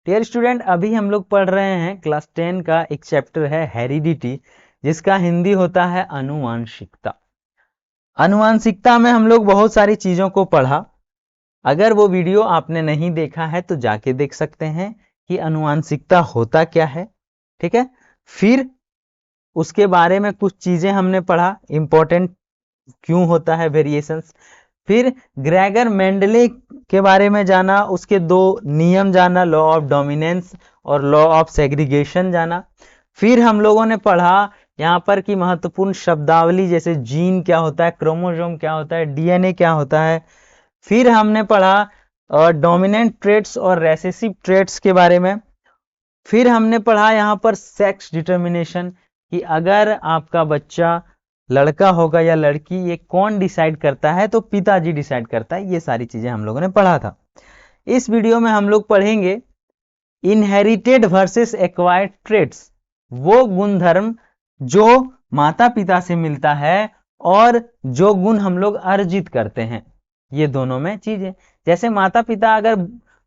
Dear student, अभी हम लोग पढ़ रहे हैं क्लास 10 का एक चैप्टर है हेरिडिटी, जिसका हिंदी होता है अनुवांशिकता। अनुवांशिकता में हम लोग बहुत सारी चीजों को पढ़ा। अगर वो वीडियो आपने नहीं देखा है तो जाके देख सकते हैं कि अनुवांशिकता होता क्या है। ठीक है, फिर उसके बारे में कुछ चीजें हमने पढ़ा, इंपॉर्टेंट क्यों होता है वेरिएशंस। फिर ग्रेगर मेंडले के बारे में जाना, उसके दो नियम जाना, लॉ ऑफ डोमिनेंस और लॉ ऑफ सेग्रीगेशन जाना। फिर हम लोगों ने पढ़ा यहाँ पर कि महत्वपूर्ण शब्दावली जैसे जीन क्या होता है, क्रोमोसोम क्या होता है, डीएनए क्या होता है। फिर हमने पढ़ा डोमिनेंट ट्रेट्स और रेसेसिव ट्रेट्स के बारे में। फिर हमने पढ़ा यहाँ पर सेक्स डिटर्मिनेशन, कि अगर आपका बच्चा लड़का होगा या लड़की, ये कौन डिसाइड करता है, तो पिताजी डिसाइड करता है। ये सारी चीजें हम लोगों ने पढ़ा था। इस वीडियो में हम लोग पढ़ेंगे इनहेरिटेड वर्सेस एक्वायर्ड ट्रेट्स, वो गुणधर्म जो माता पिता से मिलता है और जो गुण हम लोग अर्जित करते हैं। ये दोनों में चीजें, जैसे माता पिता अगर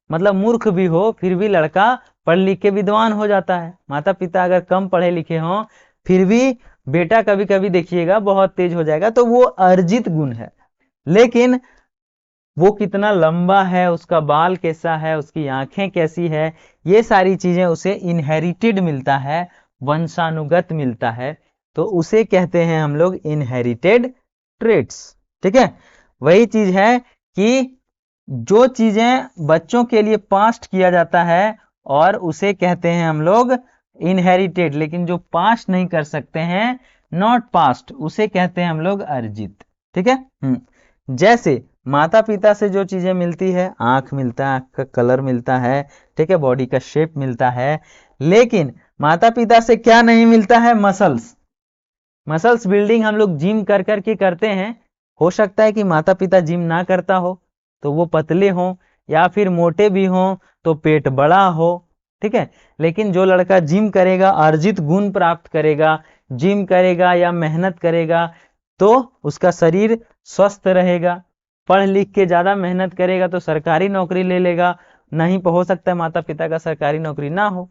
मतलब मूर्ख भी हो फिर भी लड़का पढ़ लिख के विद्वान हो जाता है। माता पिता अगर कम पढ़े लिखे हों फिर भी बेटा कभी कभी देखिएगा बहुत तेज हो जाएगा, तो वो अर्जित गुण है। लेकिन वो कितना लंबा है, उसका बाल कैसा है, उसकी आंखें कैसी है, ये सारी चीजें उसे इनहेरिटेड मिलता है, वंशानुगत मिलता है, तो उसे कहते हैं हम लोग इनहेरिटेड ट्रेट्स। ठीक है, वही चीज है कि जो चीजें बच्चों के लिए पास्ट किया जाता है और उसे कहते हैं हम लोग इनहेरिटेड, लेकिन जो पास्ट नहीं कर सकते हैं, नॉट पास्ट, उसे कहते हैं हम लोग अर्जित। ठीक है, जैसे माता पिता से जो चीजें मिलती है, आंख मिलता है, आंख का कलर मिलता है, ठीक है, बॉडी का शेप मिलता है, लेकिन माता पिता से क्या नहीं मिलता है, मसल्स। मसल्स बिल्डिंग हम लोग जिम कर करके करते हैं। हो सकता है कि माता पिता जिम ना करता हो तो वो पतले हो, या फिर मोटे भी हो तो पेट बड़ा हो। ठीक है, लेकिन जो लड़का जिम करेगा, अर्जित गुण प्राप्त करेगा, जिम करेगा या मेहनत करेगा, तो उसका शरीर स्वस्थ रहेगा। पढ़ लिख के ज्यादा मेहनत करेगा तो सरकारी नौकरी ले लेगा, नहीं हो सकता है माता पिता का सरकारी नौकरी ना हो।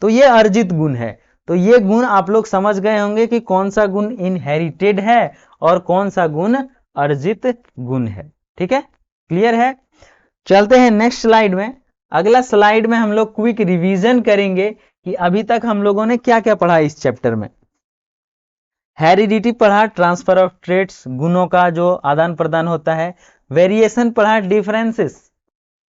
तो ये अर्जित गुण है। तो ये गुण आप लोग समझ गए होंगे कि कौन सा गुण इनहेरिटेड है और कौन सा गुण अर्जित गुण है। ठीक है, क्लियर है। चलते हैं नेक्स्ट स्लाइड में। अगला स्लाइड में हम लोग क्विक रिवीजन करेंगे कि अभी तक हम लोगों ने क्या क्या पढ़ा इस चैप्टर में। हेरिडिटी पढ़ा, ट्रांसफर ऑफ ट्रेट्स, गुणों का जो आदान प्रदान होता है। वेरिएशन पढ़ा, डिफरेंसेस,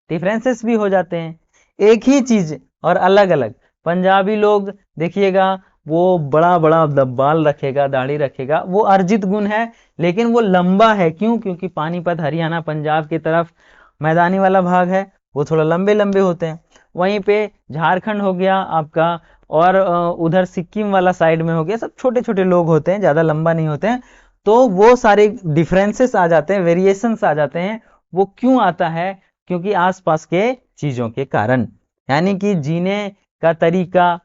डिफरेंसेस भी हो जाते हैं, एक ही चीज और अलग अलग। पंजाबी लोग देखिएगा वो बड़ा बड़ा बाल रखेगा, दाढ़ी रखेगा, वो अर्जित गुण है, लेकिन वो लंबा है। क्यों? क्योंकि पानीपत, हरियाणा, पंजाब की तरफ मैदानी वाला भाग है, वो थोड़ा लंबे लंबे होते हैं। वहीं पे झारखंड हो गया आपका, और उधर सिक्किम वाला साइड में हो गया, सब छोटे छोटे लोग होते हैं, ज्यादा लंबा नहीं होते हैं। तो वो सारे डिफरेंसेस आ जाते हैं, वेरिएशंस आ जाते हैं। वो क्यों आता है? क्योंकि आसपास के चीजों के कारण, यानी कि जीने का तरीका,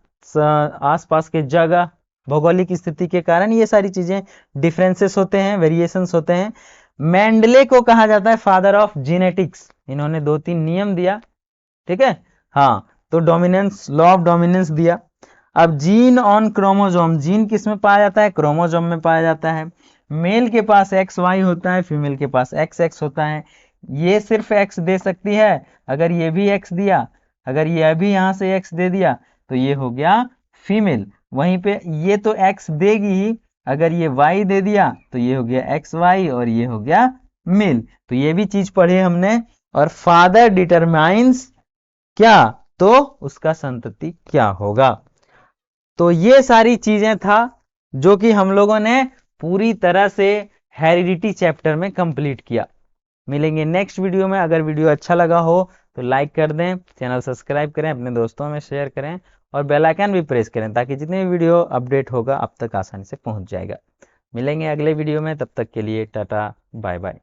आसपास के जगह, भौगोलिक स्थिति के कारण ये सारी चीजें डिफरेंसेस होते हैं, वेरिएशंस होते हैं। मेंडले को कहा जाता है फादर ऑफ जेनेटिक्स। इन्होंने 2-3 नियम दिया। ठीक है, हाँ, तो डोमिनेंस, लॉ ऑफ डोमिनेंस दिया। अब जीन ऑन क्रोमोसोम, जीन किस में पाया जाता है? क्रोमोसोम में पाया जाता है। मेल के पास एक्स वाई होता है, फीमेल के पास एक्स एक्स होता है। ये सिर्फ एक्स दे सकती है, अगर ये भी एक्स दिया, अगर ये भी यहां से एक्स दे दिया तो ये हो गया फीमेल। वहीं पे ये तो एक्स देगी ही, अगर ये वाई दे दिया तो ये हो गया एक्स वाई और ये हो गया मेल। तो ये भी चीज पढ़े हमने। और फादर डिटरमाइंस क्या? तो उसका संतति क्या होगा। तो ये सारी चीजें था जो कि हम लोगों ने पूरी तरह से हेरिडिटी चैप्टर में कंप्लीट किया। मिलेंगे नेक्स्ट वीडियो में। अगर वीडियो अच्छा लगा हो तो लाइक कर दें, चैनल सब्सक्राइब करें, अपने दोस्तों में शेयर करें और बेल आइकन भी प्रेस करें, ताकि जितने भी वीडियो अपडेट होगा आप तक आसानी से पहुंच जाएगा। मिलेंगे अगले वीडियो में, तब तक के लिए टाटा बाय बाय।